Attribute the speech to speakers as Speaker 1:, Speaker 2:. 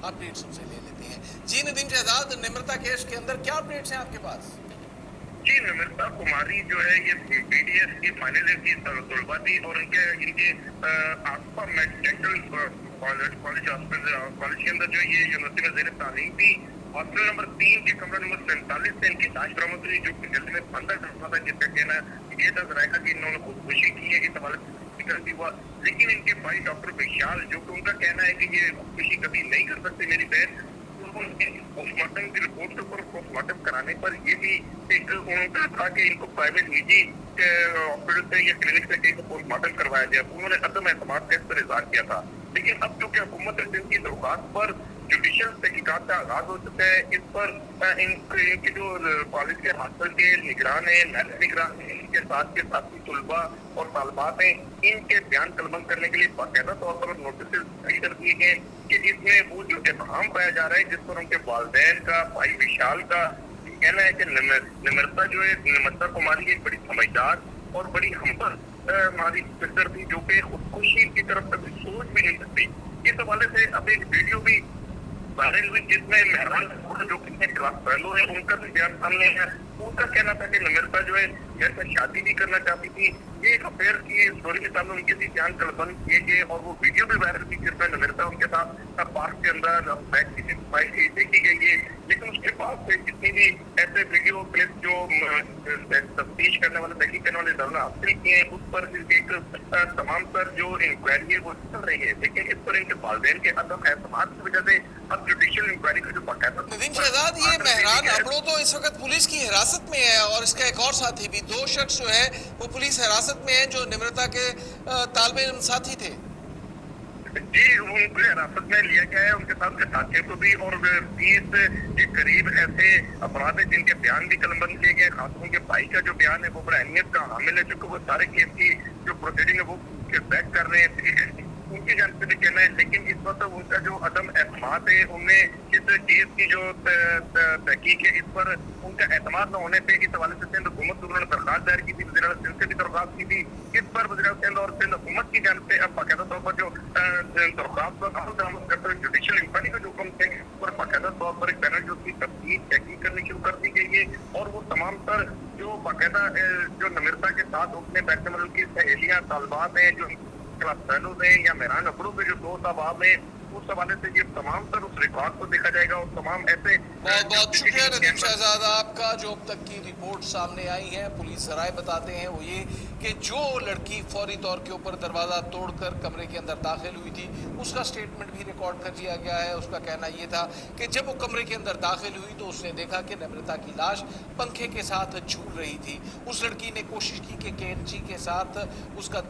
Speaker 1: Updates उनसे ले लेते हैं। जी नदीम शहजाद, निम्रता केस के अंदर क्या अपडेट्स हैं आपके पास?
Speaker 2: जी, निम्रता कुमारी जो है ये BDS की फाइनल ईयर की तलबा थी और इनके आसपा डेंटल कॉलेज के अंदर जो ये यूनिवर्सिटी में ज़ेर तालीम थी। हॉस्टल नंबर 3 के कमरा नंबर 47 से इनकी लाश बरामद हुई, जो कि जल्दी में बंदा डरता था, जिसका कहना ये नजर आएगा कि इन्होंने खुदकुशी की है, इस हवाले से गलती हुआ। लेकिन इनके भाई डॉक्टर विशाल, जो कि उनका कहना है कि ये खुदकुशी कभी नहीं कर सकती मेरी बहन, पोस्टमार्टम की रिपोर्ट के ऊपर पोस्टमार्टम कराने पर ये भी एक उनका था कि इनको प्राइवेट निजी हॉस्पिटल से या क्लिनिक से कहीं पोस्टमार्टम करवाया जाए। उन्होंने अदम एतमाद का इस पर इजहार किया था। लेकिन अब चूंकि हुकूमत सिंध की दरख्वास्त पर जुडिशल तहकीकात का आगाज हो चुका है, इस पर इनके जो कॉलेज के हॉस्टल के निगरान है, नैब निगरान है, इनके साथ के साथी तलबा और तालबात हैं, इनके बयान कलमबंद करने के लिए बाकायदा तौर पर नोटिस जारी कर दिए गए कि इसमें वो जो इब्हाम पाया जा रहा है, जिस पर उनके वालिदैन का, भाई विशाल का कहना है कि निम्रता जो है, निम्रता कुमारी एक बड़ी समझदार और बड़ी हमदर्द हमारी सिस्टर थी, जो कि खुदकुशी की तरफ कभी सोच भी नहीं सकती। इस हवाले से अब एक वीडियो भी वायरल हुई, जिसमें मेहरान जो कितने क्लास फेलो है, उनका भी बयान सामने है। उनका कहना था कि निम्रता जो है घर में शादी भी करना चाहती थी। ये एक अफेयर की स्टोरी के सामने उनके भी बयान कलबंद किए गए और वो वीडियो भी वायरल हुई, जिसमें निम्रता उनके साथ पार्क के अंदर देखी गई है। लेकिन उसके बाद से जितनी भी ऐसे वीडियो क्लिप जो तफ्तीश करने वाले, तहकीक करने वाले इदारों ने हासिल किए हैं, उस पर एक तमाम तर जो इंक्वायरी है वो चल रही है। लेकिन इस पर इनके वालिदैन के अदम एतमाद की वजह से अब जुडिशियल इंक्वायरी का जो बाकायदा
Speaker 1: नदीम शहजाद, ये मेहरान अबड़ो तो इस वक्त पुलिस की हिरासत में है और इसका एक और साथी भी, 2 शख्स जो है वो पुलिस हिरासत में है, जो निम्रता के तालिब इल्म साथी थे।
Speaker 2: जी, उनको हिरासत में लिया गया है, उनके साथ के साथियों को भी, और 20 के करीब ऐसे अपराध है जिनके बयान भी कलमबंद किए गए। खास उनके भाई का जो बयान है वो बड़ा अहमियत का हामिल है, चूंकि वो सारे केस की जो प्रोसीडिंग है वो बैक कर रहे हैं, उनकी जानब से भी कहना है। लेकिन इस वक्त उनका जो अदम एतमाद है, उनमें इस केस की जो तहकीक है, इस पर उनका एतमाद न होने पे इस हवाले से सिंध हुकूमत को उन्होंने दरखास्त दायर की थी, वज़ीर आला सिंध से भी दरखास्त की थी। इस पर वज़ीर आला सिंध और सिंध हुकूमत की जानब से अब बाकायदा तौर पर जो दरखास्त पर अमल दरामद करते हुए जुडिशियल इंक्वायरी का जो हुक्म थे, उस पर बाकायदा तौर पर एक पैनल जो उसकी तहकीक करनी शुरू कर दी गई है। और वो तमाम तर जो बाकायदा जो निम्रता के साथ उठने बैठने वाले उनकी सहेलियां, तालबात हैं, जो क्लास फेलोज हैं या मेहरान अफरों के जो 2 अहबाब हैं, उस हवाले से ये तमाम तर उस रिकॉर्ड को देखा जाएगा और तमाम ऐसे
Speaker 1: बहुत बहुत शुक्रिया नदीम शहजाद आपका। जो अब तक की रिपोर्ट सामने आई है, पुलिस जराए बताते हैं वो ये कि जो लड़की फौरी तौर के ऊपर दरवाज़ा तोड़कर कमरे के अंदर दाखिल हुई थी, उसका स्टेटमेंट भी रिकॉर्ड कर लिया गया है। उसका कहना ये था कि जब वो कमरे के अंदर दाखिल हुई तो उसने देखा कि निम्रता की लाश पंखे के साथ झूल रही थी। उस लड़की ने कोशिश की कि कैंची के साथ उसका